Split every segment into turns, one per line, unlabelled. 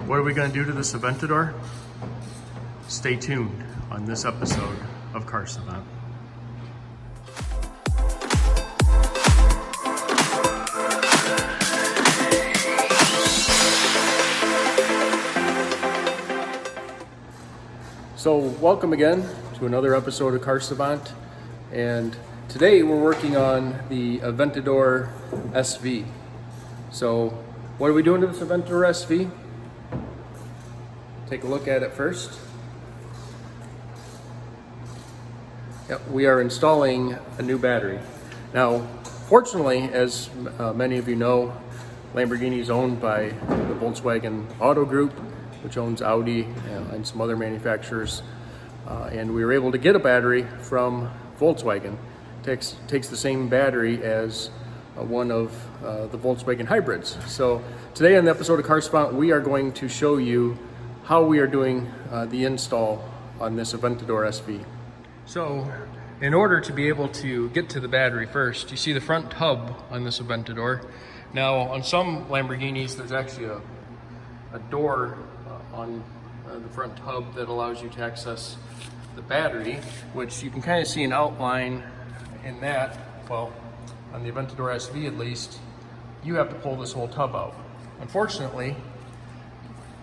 What are we going to do to this Aventador? Stay tuned on this episode of Car Savant. So welcome again to another episode of Car Savant, and today we're working on the Aventador SV. So what are we doing to this Aventador SV? Take a look at it first. Yep, we are installing a new battery. Now, fortunately, as many of you know, Lamborghini is owned by the Volkswagen Auto Group, which owns Audi and some other manufacturers. And we were able to get a battery from Volkswagen. Takes the same battery as one of the Volkswagen hybrids. So today on the episode of Car Savant, we are going to show you how we are doing the install on this Aventador SV. So in order to be able to get to the battery first, you see the front tub on this Aventador. Now on some Lamborghinis there's actually a door on the front tub that allows you to access the battery, which you can kind of see an outline in that. Well, on the Aventador SV at least, you have to pull this whole tub out. Unfortunately,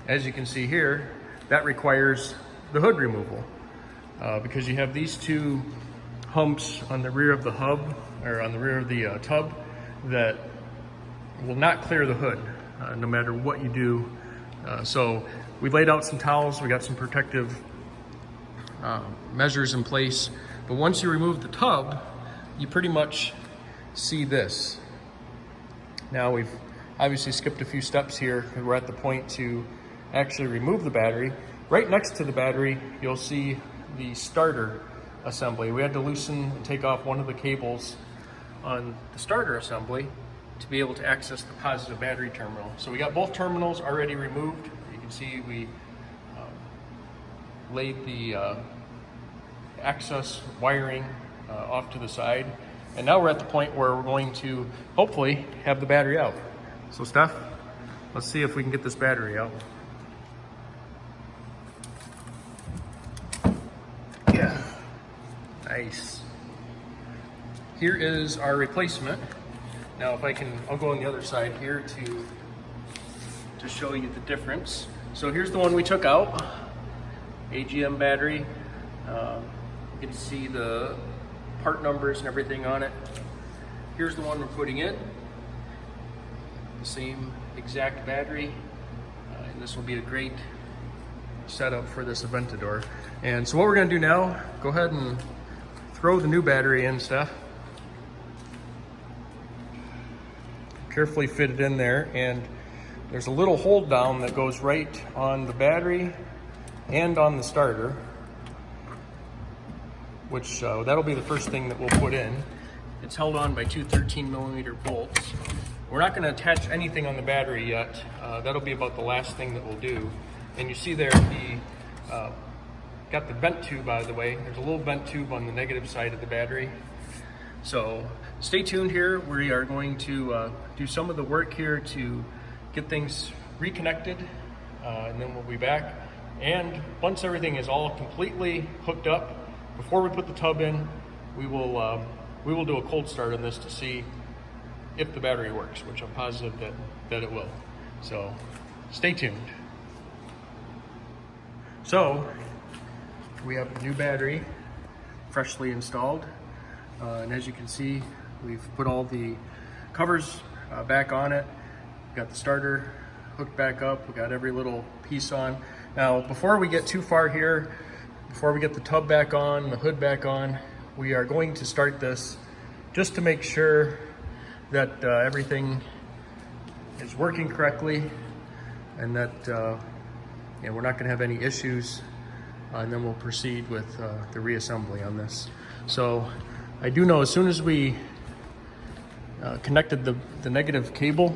as you can see here, that requires the hood removal because you have these two humps on the rear of the hub, or on the rear of the tub, that will not clear the hood no matter what you do. So we laid out some towels, we got some protective measures in place, but once you remove the tub, you pretty much see this. Now we've obviously skipped a few steps here because we're at the point to actually remove the battery. Right next to the battery, you'll see the starter assembly. We had to loosen and take off one of the cables on the starter assembly to be able to access the positive battery terminal. So we got both terminals already removed. You can see we laid the access wiring off to the side. And now we're at the point where we're going to hopefully have the battery out. So Steph, let's see if we can get this battery out. Yeah, nice. Here is our replacement. Now if I'll go on the other side here to show you the difference. So here's the one we took out, AGM battery. You can see the part numbers and everything on it. Here's the one we're putting in, the same exact battery, and this will be a great setup for this Aventador. And so what we're going to do now, go ahead and throw the new battery in, Steph. Carefully fit it in there, and there's a little hold down that goes right on the battery and on the starter, which that'll be the first thing that we'll put in. It's held on by two 13mm bolts. We're not going to attach anything on the battery yet. That'll be about the last thing that we'll do. And you see there, got the vent tube out of the way. There's a little vent tube on the negative side of the battery. So stay tuned here. We are going to do some of the work here to get things reconnected, and then we'll be back. And once everything is all completely hooked up, before we put the tub in, we will do a cold start on this to see if the battery works, which I'm positive that it will. So stay tuned. So we have a new battery freshly installed, and as you can see, we've put all the covers back on it. We've got the starter hooked back up. We got every little piece on. Now, before we get too far here, before we get the tub back on, the hood back on, we are going to start this just to make sure that everything is working correctly, and that we're not going to have any issues, and then we'll proceed with the reassembly on this. So I do know as soon as we connected the negative cable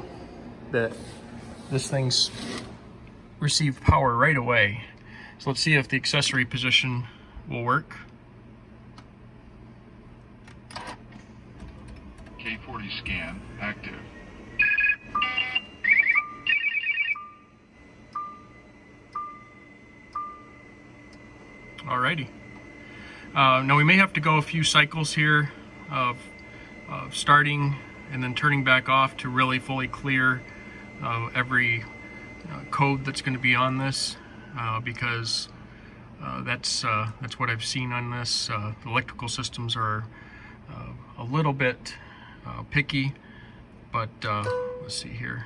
that this thing's received power right away. So let's see if the accessory position will work.
K40 scan active.
Alrighty. Now we may have to go a few cycles here of starting and then turning back off to really fully clear every code that's going to be on this, because that's what I've seen on this. The electrical systems are a little bit picky, but let's see here.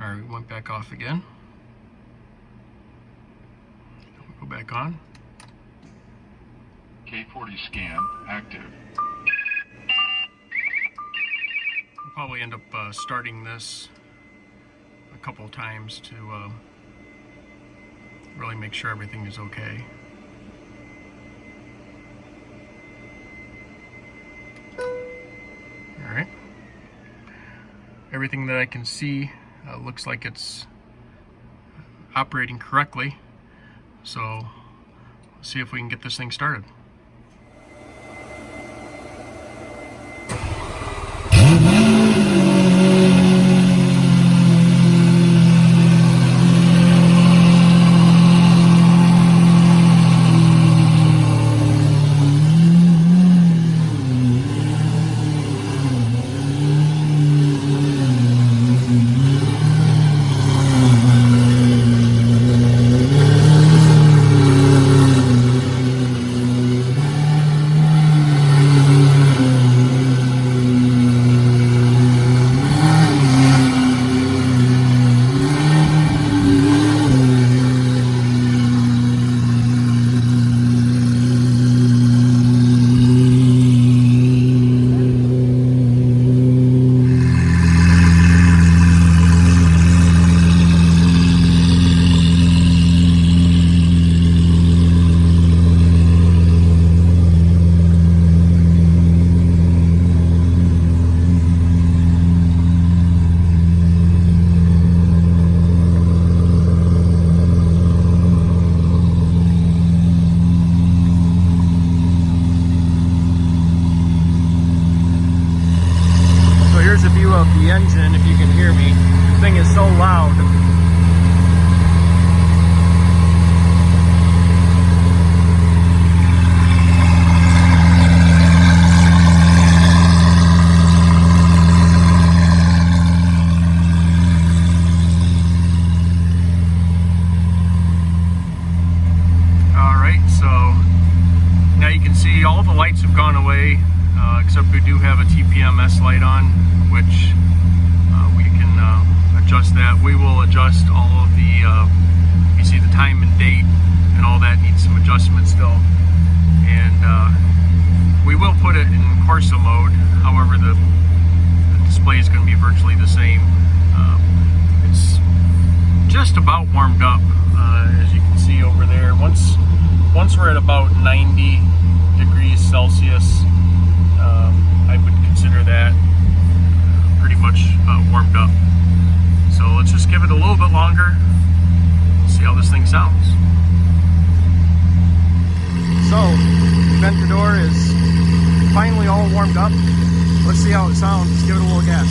All right, we went back off again. Go back on.
K40 scan active.
We'll probably end up starting this a couple of times to really make sure everything is okay. All right. Everything that I can see looks like it's operating correctly. So let's see if we can get this thing started. Of the engine, if you can hear me. The thing is so loud. Alright, so now you can see all the lights have gone away, except we do have a TPMS light on, which we can adjust that. We will adjust all of the, you see the time and date and all that needs some adjustment still. And we will put it in Corsa mode, however the display is going to be virtually the same. It's just about warmed up, as you can see over there. Once we're at about 90 degrees Celsius, I would consider that pretty much warmed up. So let's just give it a little bit longer, see how this thing sounds. So, Aventador is finally all warmed up. Let's see how it sounds. Let's give it a little gas.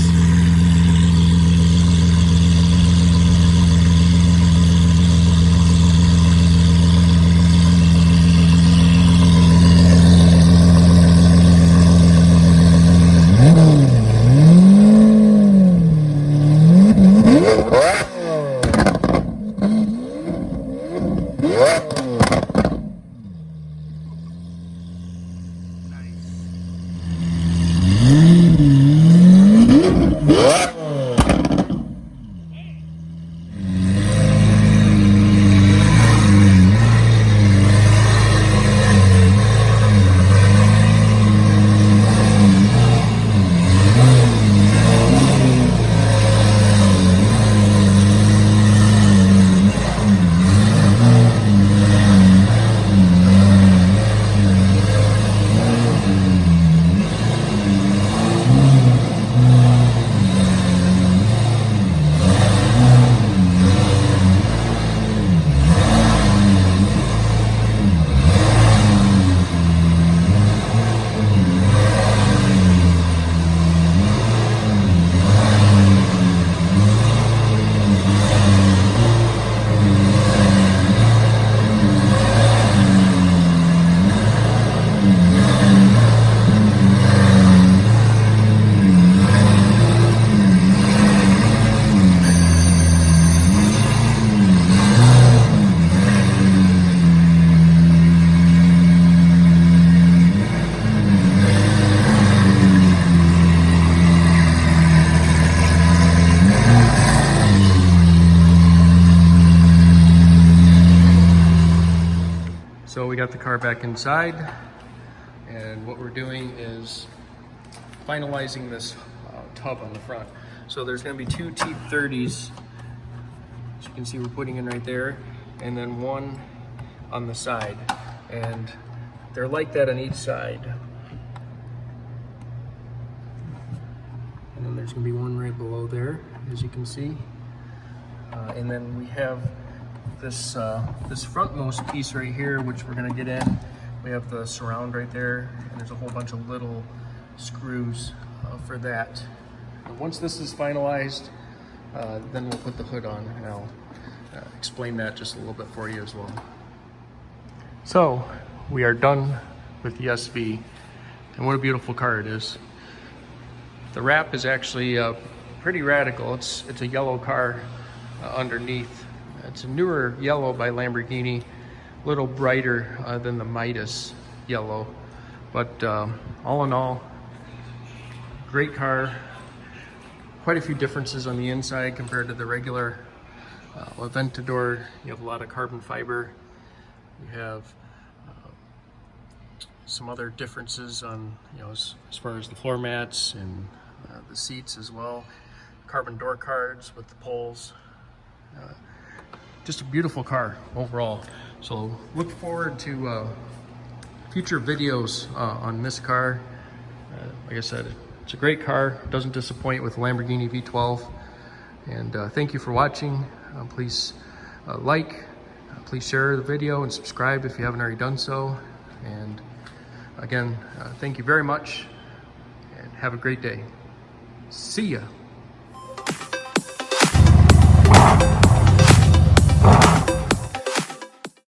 got the car back inside, and what we're doing is finalizing this tub on the front. So there's going to be two T30s, as you can see we're putting in right there, and then one on the side, and they're like that on each side. And then there's going to be one right below there, as you can see. And then we have this this frontmost piece right here, which we're going to get in. We have the surround right there, and there's a whole bunch of little screws for that. And once this is finalized, then we'll put the hood on, and I'll explain that just a little bit for you as well. So we are done with the SV, and what a beautiful car it is. The wrap is actually pretty radical. It's a yellow car underneath. It's a newer yellow by Lamborghini, a little brighter than the Midas yellow, but all in all, great car. Quite a few differences on the inside compared to the regular Aventador. You have a lot of carbon fiber. You have some other differences on, as far as the floor mats and the seats as well. Carbon door cards with the poles. Just a beautiful car overall. So look forward to future videos on this car. Like I said, it's a great car. It doesn't disappoint with Lamborghini V12. And thank you for watching. Please please share the video and subscribe if you haven't already done so. And again, thank you very much, and have a great day. See ya.